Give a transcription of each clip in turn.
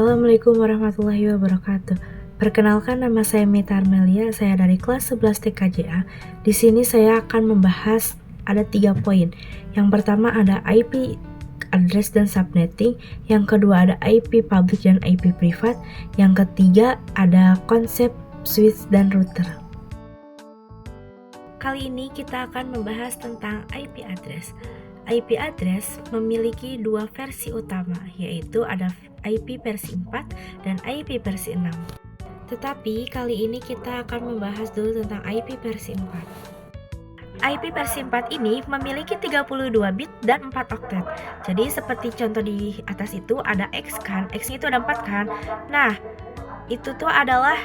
Assalamualaikum warahmatullahi wabarakatuh. Perkenalkan, nama saya Mita Armelia, saya dari kelas 11 TKJA. Di sini saya akan membahas ada 3 poin. Yang pertama ada IP address dan subnetting, yang kedua ada IP public dan IP privat, yang ketiga ada konsep switch dan router. Kali ini kita akan membahas tentang IP address. IP address memiliki 2 versi utama, yaitu ada IP versi 4 dan IP versi 6. Tetapi kali ini kita akan membahas dulu tentang IP versi 4. IP versi 4 ini memiliki 32 bit dan 4 oktet. Jadi seperti contoh di atas itu ada X kan, X-nya itu ada 4 kan. Nah, itu tuh adalah,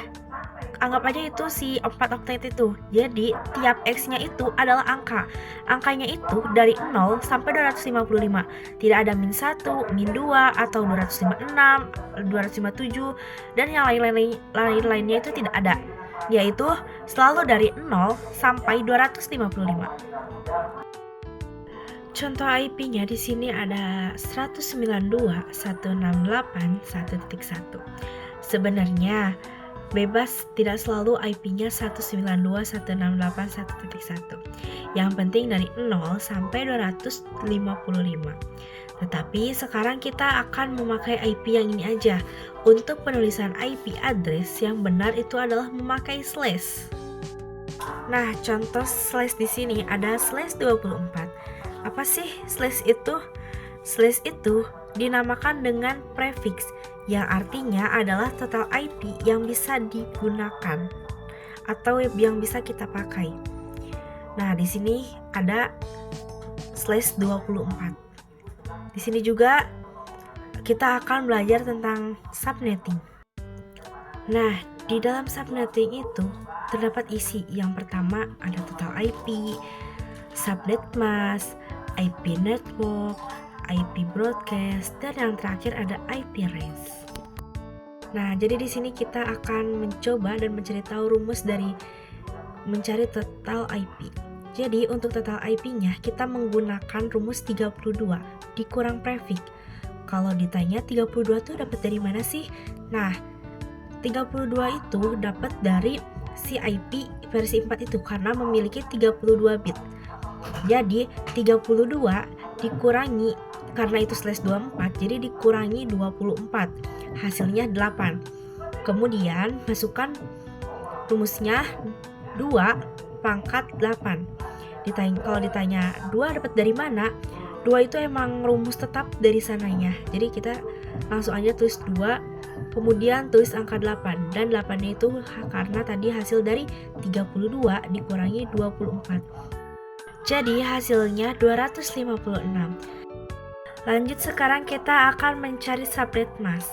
anggap aja itu si 4 oktet itu. Jadi tiap X-nya itu adalah angka. Angkanya itu dari 0 sampai 255. Tidak ada min 1, min 2, atau 256, 257, dan yang lain-lainnya itu tidak ada. Yaitu selalu dari 0 sampai 255. Contoh IP-nya di sini ada 192.168.1.1. Sebenarnya bebas, tidak selalu IP-nya 192.168.1.1. Yang penting dari 0 sampai 255. Tetapi sekarang kita akan memakai IP yang ini aja. Untuk penulisan IP address yang benar itu adalah memakai slash. Nah, contoh slash di sini ada slash 24. Apa sih slash itu? Slash itu dinamakan dengan prefix, yang artinya adalah total IP yang bisa digunakan atau yang bisa kita pakai. Nah, di sini ada slash 24. Di sini juga kita akan belajar tentang subnetting. Nah, di dalam subnetting itu terdapat isi. Yang pertama ada total IP, subnet mask, IP network, IP broadcast, dan yang terakhir ada IP range. Nah, jadi di sini kita akan mencoba dan mencari tahu rumus dari mencari total IP. Jadi untuk total IP-nya kita menggunakan rumus 32 dikurang prefix. Kalau ditanya 32 itu dapat dari mana sih? Nah, 32 itu dapat dari si IP versi 4 itu karena memiliki 32 bit. Jadi 32 dikurangi, karena itu slash 24, jadi dikurangi 24, hasilnya 8. Kemudian masukkan rumusnya 2 pangkat 8. Kalau ditanya 2 dapat dari mana? 2 itu emang rumus tetap dari sananya. Jadi kita langsung aja tulis 2, kemudian tulis angka 8. Dan 8-nya itu karena tadi hasil dari 32 dikurangi 24. Jadi hasilnya 256. Lanjut, sekarang kita akan mencari subnet mask.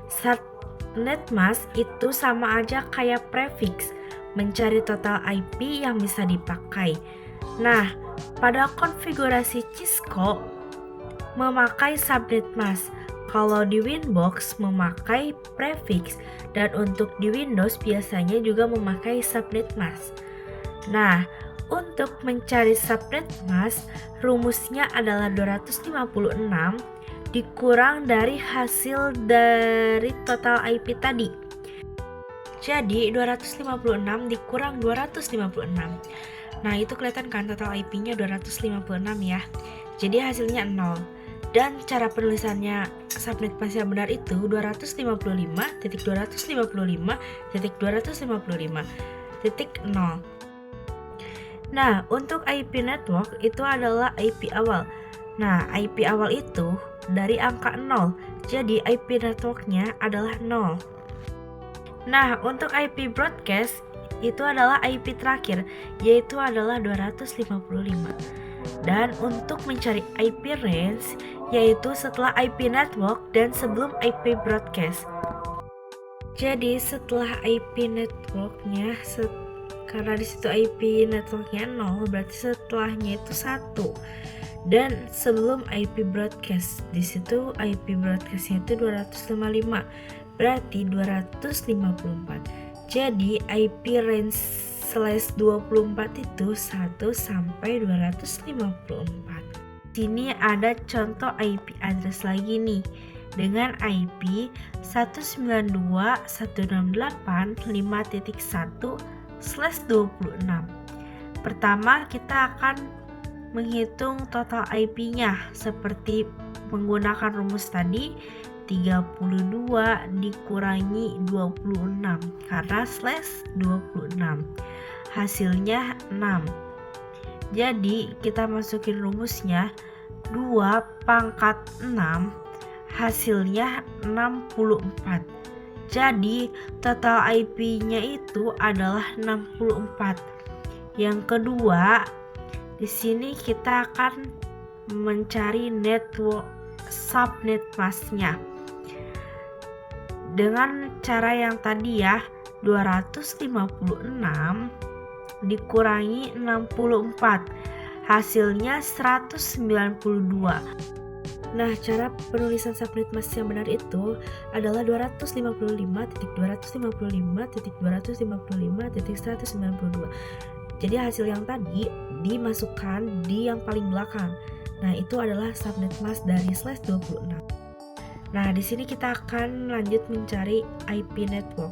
Subnet mask itu sama aja kayak prefix, mencari total IP yang bisa dipakai. Nah, pada konfigurasi Cisco memakai subnet mask. Kalau di Winbox memakai prefix, dan untuk di Windows biasanya juga memakai subnet mask. Nah, untuk mencari subnet mask, rumusnya adalah 256 dikurang dari hasil dari total IP tadi. Jadi 256 dikurang 256. Nah, itu kelihatan kan total IP-nya 256 ya. Jadi hasilnya 0. Dan cara penulisannya subnet mask yang benar itu 255.255.255.0. Nah, untuk IP network itu adalah IP awal. Nah, IP awal itu dari angka 0. Jadi IP networknya adalah 0. Nah, untuk IP broadcast itu adalah IP terakhir, yaitu adalah 255. Dan untuk mencari IP range, yaitu setelah IP network dan sebelum IP broadcast. Jadi setelah IP networknya, karena di situ IP networknya 0, berarti setelahnya itu 1. Dan sebelum IP broadcast, di situ IP broadcastnya itu 255, berarti 254. Jadi IP range slash 24 itu 1 sampai 254. Sini ada contoh IP address lagi nih. dengan IP 192.168.5.1/26. Pertama, kita akan menghitung total IP-nya seperti menggunakan rumus tadi, 32 dikurangi 26 karena /26. Hasilnya 6. Jadi kita masukin rumusnya 2 pangkat 6, hasilnya 64. Jadi total IP-nya itu adalah 64. Yang kedua, di sini kita akan mencari network subnet mask-nya. Dengan cara yang tadi ya, 256 dikurangi 64, hasilnya 192. Nah, cara penulisan subnet mask yang benar itu adalah 255.255.255.192. Jadi hasil yang tadi dimasukkan di yang paling belakang. Nah, itu adalah subnet mask dari /26. Nah, di sini kita akan lanjut mencari IP network.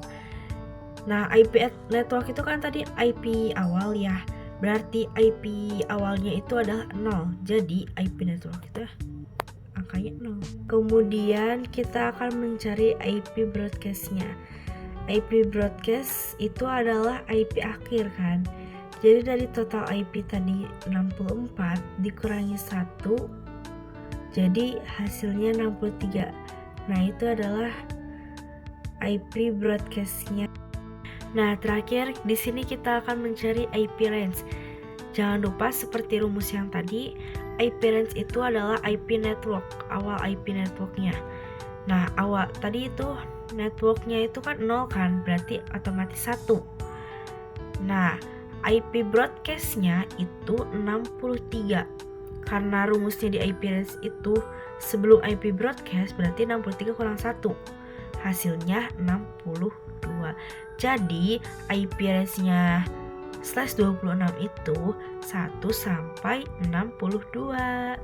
Nah, IP network itu kan tadi IP awal ya. Berarti IP awalnya itu adalah 0. Jadi IP network itu angkanya 0. Kemudian kita akan mencari IP broadcast-nya. IP broadcast itu adalah IP akhir kan. Jadi dari total IP tadi 64 dikurangi 1, jadi hasilnya 63. Nah, itu adalah IP broadcast-nya. Nah, terakhir di sini kita akan mencari IP range. Jangan lupa seperti rumus yang tadi, IP range itu adalah IP network, awal IP networknya. Nah, awal tadi itu networknya itu kan 0 kan, berarti otomatis 1. Nah, IP broadcast-nya itu 63. Karena rumusnya di IP range itu sebelum IP broadcast berarti 63 kurang 1. Hasilnya 62. Jadi IP range-nya /26 itu 1 sampai 62.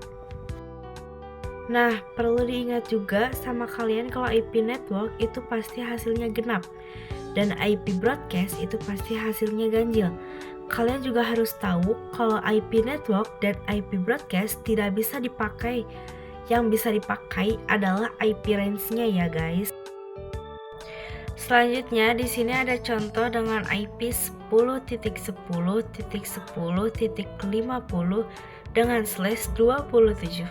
Nah, perlu diingat juga sama kalian kalau IP network itu pasti hasilnya genap. Dan IP broadcast itu pasti hasilnya ganjil. Kalian juga harus tahu kalau IP network dan IP broadcast tidak bisa dipakai. Yang bisa dipakai adalah IP range-nya ya guys. Selanjutnya di sini ada contoh dengan IP 10.10.10.50 dengan /27.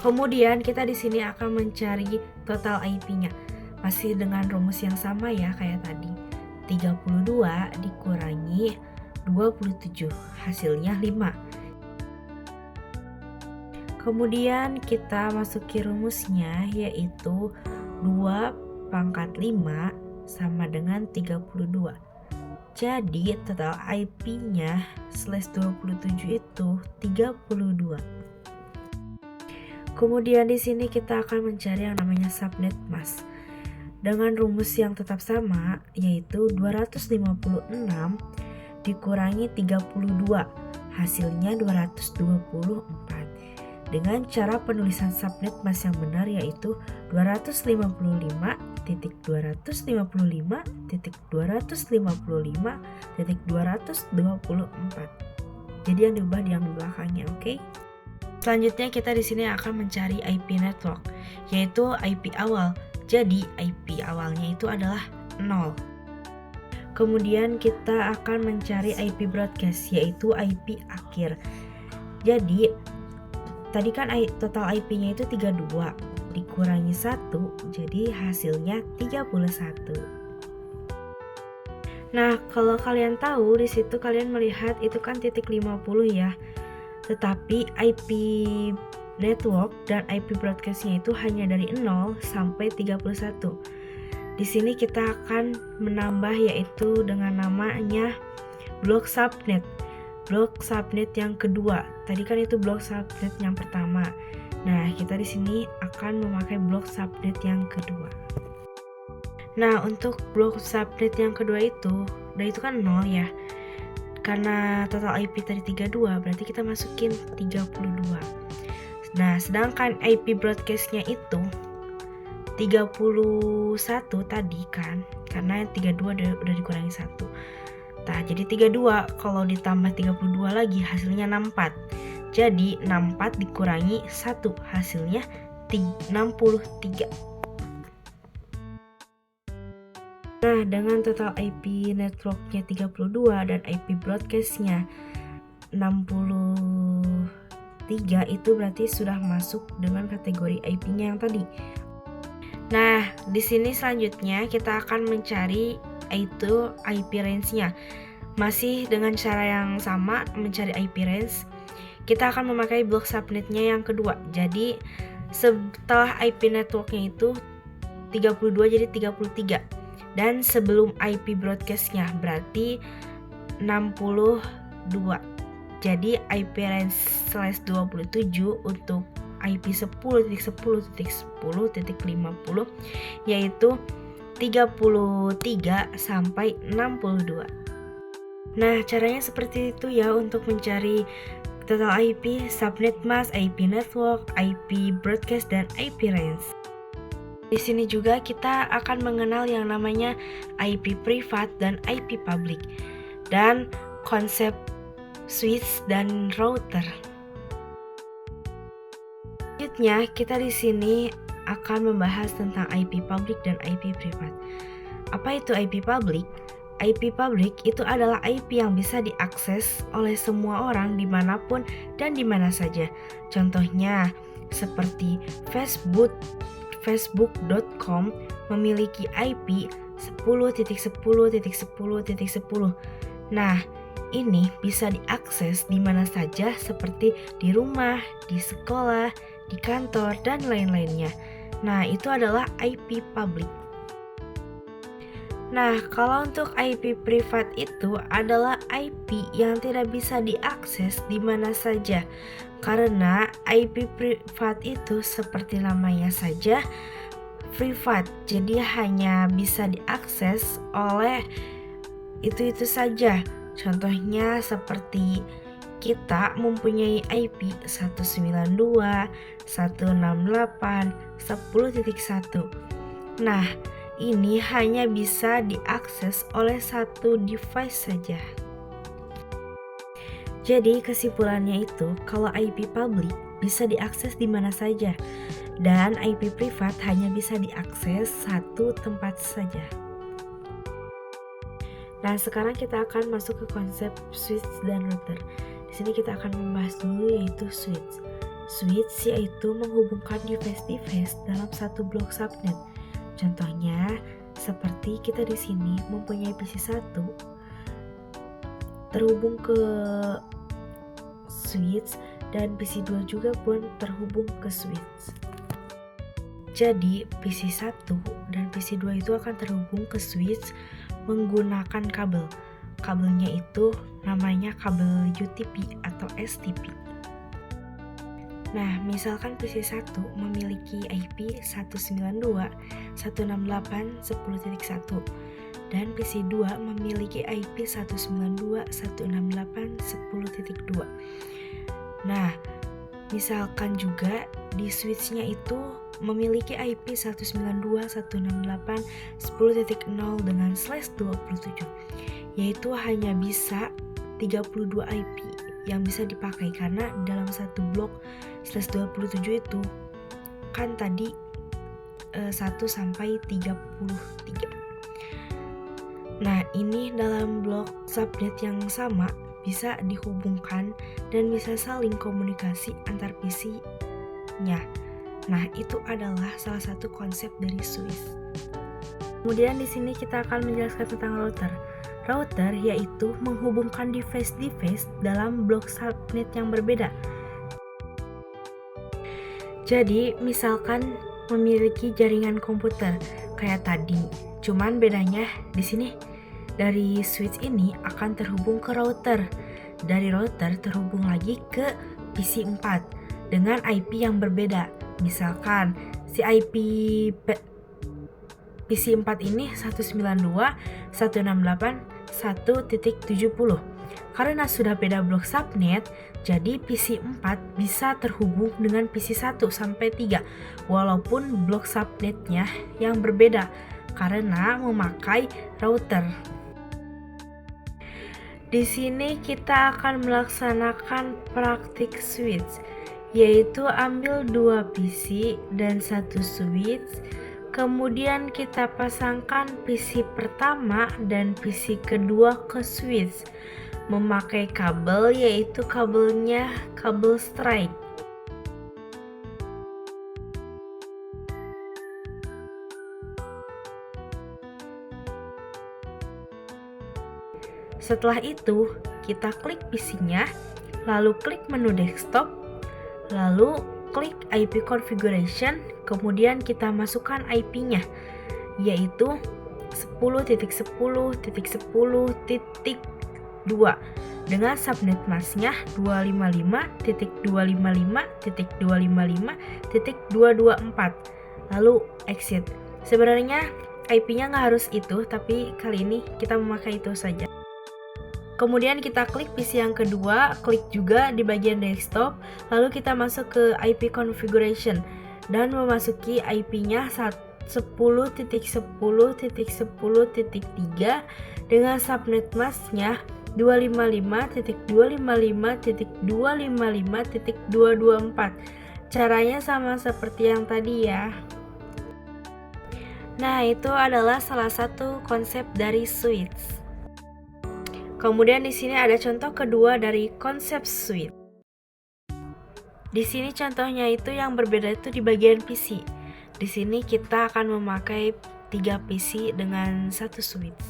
Kemudian kita di sini akan mencari total IP-nya. Masih dengan rumus yang sama ya kayak tadi. 32 dikurangi 27, hasilnya 5. Kemudian kita masuki rumusnya yaitu 2 pangkat 5 sama dengan 32. Jadi total IP-nya /27 itu 32. Kemudian di sini kita akan mencari yang namanya subnet mask. Dengan rumus yang tetap sama yaitu 256 dikurangi 32, hasilnya 224. Dengan cara penulisan subnet mask yang benar yaitu 255.255.255.224. Jadi yang diubah di yang belakangnya, oke? Selanjutnya kita di sini akan mencari IP network, yaitu IP awal. Jadi IP awalnya itu adalah 0. Kemudian kita akan mencari IP broadcast, yaitu IP akhir. Jadi tadi kan total IP-nya itu 32 dikurangi 1, jadi hasilnya 31. Nah, kalau kalian tahu di situ kalian melihat itu kan titik 50 ya. Tetapi IP network dan IP broadcast-nya itu hanya dari 0 sampai 31. Di sini kita akan menambah yaitu dengan namanya blok subnet. Blok subnet yang kedua. Tadi kan itu blok subnet yang pertama. Nah, kita di sini akan memakai blok subnet yang kedua. Nah, untuk blok subnet yang kedua itu, dan itu kan 0 ya. Karena total IP tadi 32, berarti kita masukin 32. Nah, sedangkan IP broadcast-nya itu 31 tadi kan, karena 32 udah dikurangi 1. Nah, jadi 32 kalau ditambah 32 lagi hasilnya 64. Jadi 64 dikurangi 1 hasilnya 63. Nah, dengan total IP networknya 32 dan IP broadcastnya 63, itu berarti sudah masuk dengan kategori IP-nya yang tadi. Nah, di sini selanjutnya kita akan mencari itu IP range-nya. Masih dengan cara yang sama mencari IP range, kita akan memakai blok subnet-nya yang kedua. Jadi setelah IP network-nya itu 32 jadi 33. Dan sebelum IP broadcast-nya berarti 62. Jadi IP range /27 untuk IP 10.10.10.50 yaitu 33 sampai 62. Nah, caranya seperti itu ya untuk mencari total IP, subnet mask, IP network, IP broadcast, dan IP range. Di sini juga kita akan mengenal yang namanya IP privat dan IP public dan konsep switch dan router. Selanjutnya, kita di sini akan membahas tentang IP public dan IP privat. Apa itu IP public? IP public itu adalah IP yang bisa diakses oleh semua orang dimanapun dan dimana saja. Contohnya seperti Facebook.com memiliki IP 10.10.10.10. Nah, ini bisa diakses di mana saja seperti di rumah, di sekolah, di kantor, dan lain-lainnya. Nah, itu adalah IP public. Nah, kalau untuk IP privat itu adalah IP yang tidak bisa diakses di mana saja. Karena IP privat itu seperti namanya saja privat, jadi hanya bisa diakses oleh itu saja. Contohnya seperti kita mempunyai IP 192.168.10.1. Nah, ini hanya bisa diakses oleh satu device saja. Jadi kesimpulannya itu, kalau IP public bisa diakses di mana saja, dan IP privat hanya bisa diakses satu tempat saja. Nah, sekarang kita akan masuk ke konsep switch dan router. Di sini kita akan membahas dulu yaitu switch. Switch yaitu menghubungkan device-device dalam satu blok subnet. Contohnya seperti kita di sini mempunyai PC 1 terhubung ke switch dan PC 2 juga pun terhubung ke switch. Jadi PC 1 dan PC 2 itu akan terhubung ke switch menggunakan kabel. Kabelnya itu namanya kabel UTP atau STP. Nah, misalkan PC 1 memiliki IP 192.168.10.1 dan PC 2 memiliki IP 192.168.10.2. Nah, misalkan juga di switch-nya itu memiliki IP 192.168.10.0 dengan /27, yaitu hanya bisa 32 IP yang bisa dipakai karena dalam satu blok /27 itu kan tadi 1 sampai 33. Nah, ini dalam blok subnet yang sama bisa dihubungkan dan bisa saling komunikasi antar PC-nya. Nah, itu adalah salah satu konsep dari switch. Kemudian di sini kita akan menjelaskan tentang router. Router yaitu menghubungkan device-device dalam blok subnet yang berbeda. Jadi, misalkan memiliki jaringan komputer kayak tadi. Cuman bedanya di sini dari switch ini akan terhubung ke router. Dari router terhubung lagi ke PC 4 dengan IP yang berbeda. Misalkan si IP PC 4 ini 192.168.1.70. Karena sudah beda blok subnet, jadi PC 4 bisa terhubung dengan PC 1 sampai 3 walaupun blok subnetnya yang berbeda karena memakai router. Di sini kita akan melaksanakan praktik switch, yaitu ambil 2 PC dan 1 switch. Kemudian kita pasangkan PC pertama dan PC kedua ke switch memakai kabel, yaitu kabelnya kabel strike. Setelah itu, kita klik PC-nya, lalu klik menu desktop, lalu klik IP configuration, kemudian kita masukkan IP-nya, yaitu 10.10.10.2 dengan subnet masknya 255.255.255.224, lalu exit. Sebenarnya IP-nya nggak harus itu, tapi kali ini kita memakai itu saja. Kemudian kita klik PC yang kedua, klik juga di bagian desktop, lalu kita masuk ke IP configuration dan memasuki IP-nya 10.10.10.3 dengan subnet masknya 255.255.255.224. Caranya sama seperti yang tadi ya. Nah, itu adalah salah satu konsep dari switch. Kemudian di sini ada contoh kedua dari konsep switch. Di sini contohnya itu yang berbeda itu di bagian PC. Di sini kita akan memakai 3 PC dengan 1 switch.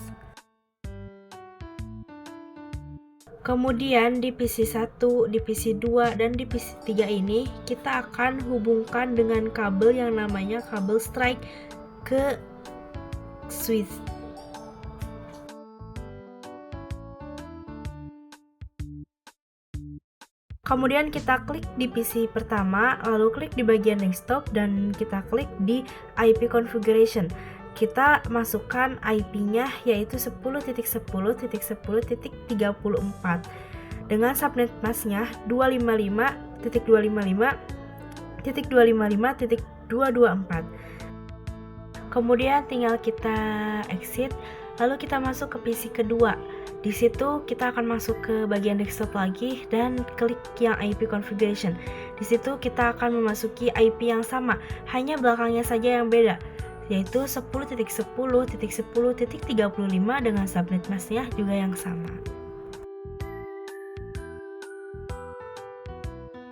Kemudian di PC 1, di PC 2, dan di PC 3 ini kita akan hubungkan dengan kabel yang namanya kabel strike ke switch. Kemudian kita klik di PC pertama, lalu klik di bagian desktop dan kita klik di IP configuration. Kita masukkan IP-nya yaitu 10.10.10.34 dengan subnet masknya 255.255.254. Kemudian tinggal kita exit, lalu kita masuk ke PC kedua. Di situ kita akan masuk ke bagian desktop lagi dan klik yang IP configuration. Di situ kita akan memasuki IP yang sama, hanya belakangnya saja yang beda, yaitu 10.10.10.35 dengan subnet masknya juga yang sama.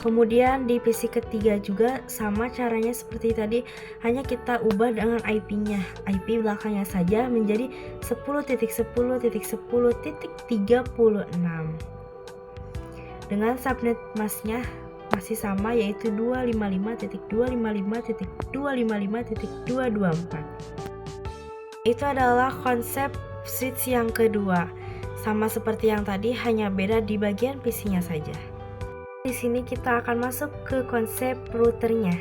Kemudian di PC ketiga juga sama caranya seperti tadi, hanya kita ubah dengan IP-nya. IP belakangnya saja menjadi 10.10.10.36 dengan subnet masknya masih sama, yaitu 255.255.255.224. Itu adalah konsep switch yang kedua. Sama seperti yang tadi, hanya beda di bagian PC-nya saja. Di sini kita akan masuk ke konsep routernya.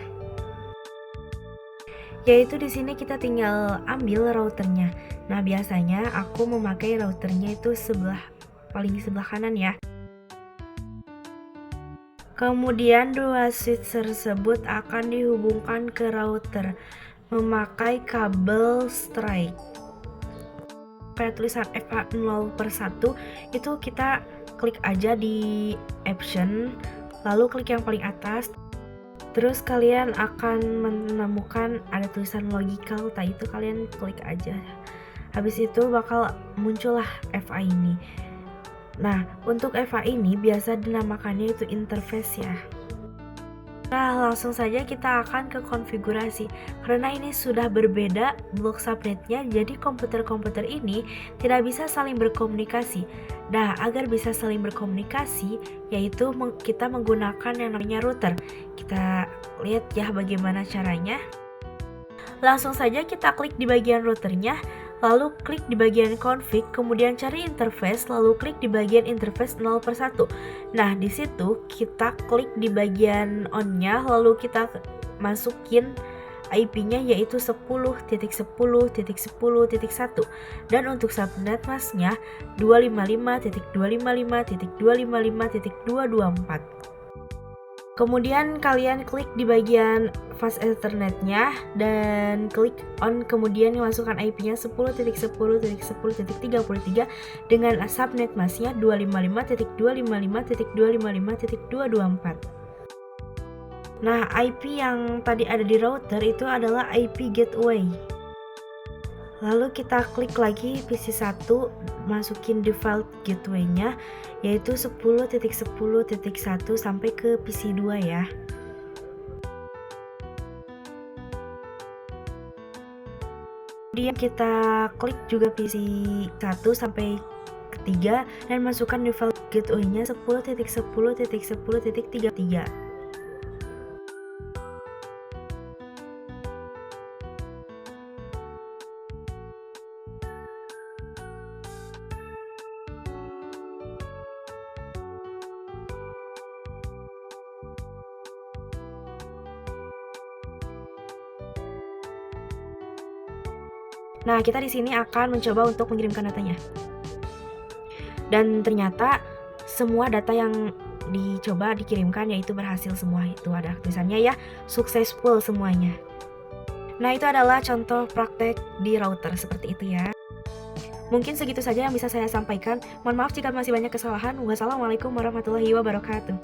Yaitu di sini kita tinggal ambil routernya. Nah, biasanya aku memakai routernya itu paling sebelah kanan ya. Kemudian dua switch tersebut akan dihubungkan ke router memakai kabel strike. Kayak tulisan FA0/1 itu kita klik aja di option, lalu klik yang paling atas. Terus kalian akan menemukan ada tulisan logical, itu kalian klik aja. Habis itu bakal muncullah FA ini. Nah, untuk FA ini biasa dinamakannya itu interface ya. Nah, langsung saja kita akan ke konfigurasi. Karena ini sudah berbeda blok subnetnya, jadi komputer-komputer ini tidak bisa saling berkomunikasi. Nah, agar bisa saling berkomunikasi, yaitu kita menggunakan yang namanya router. Kita lihat ya bagaimana caranya. Langsung saja kita klik di bagian routernya, lalu klik di bagian config, kemudian cari interface, lalu klik di bagian interface 0/1. Nah, di situ kita klik di bagian on-nya, lalu kita masukin IP-nya yaitu 10.10.10.1 dan untuk subnet masknya 255.255.255.224. Kemudian kalian klik di bagian fast Ethernet-nya dan klik on, kemudian masukkan IP-nya 10.10.10.33 dengan subnet masknya 255.255.255.224. Nah, IP yang tadi ada di router itu adalah IP gateway. Lalu kita klik lagi PC1, masukin default gateway-nya yaitu 10.10.1 sampai ke PC2 ya. Kemudian kita klik juga PC1 sampai ketiga dan masukkan default gateway-nya 10.10.10.33. Nah, kita di sini akan mencoba untuk mengirimkan datanya. Dan ternyata semua data yang dicoba dikirimkan yaitu berhasil semua. Itu ada tulisannya ya, successful semuanya. Nah, itu adalah contoh praktek di router seperti itu ya. Mungkin segitu saja yang bisa saya sampaikan. Mohon maaf jika masih banyak kesalahan. Wassalamualaikum warahmatullahi wabarakatuh.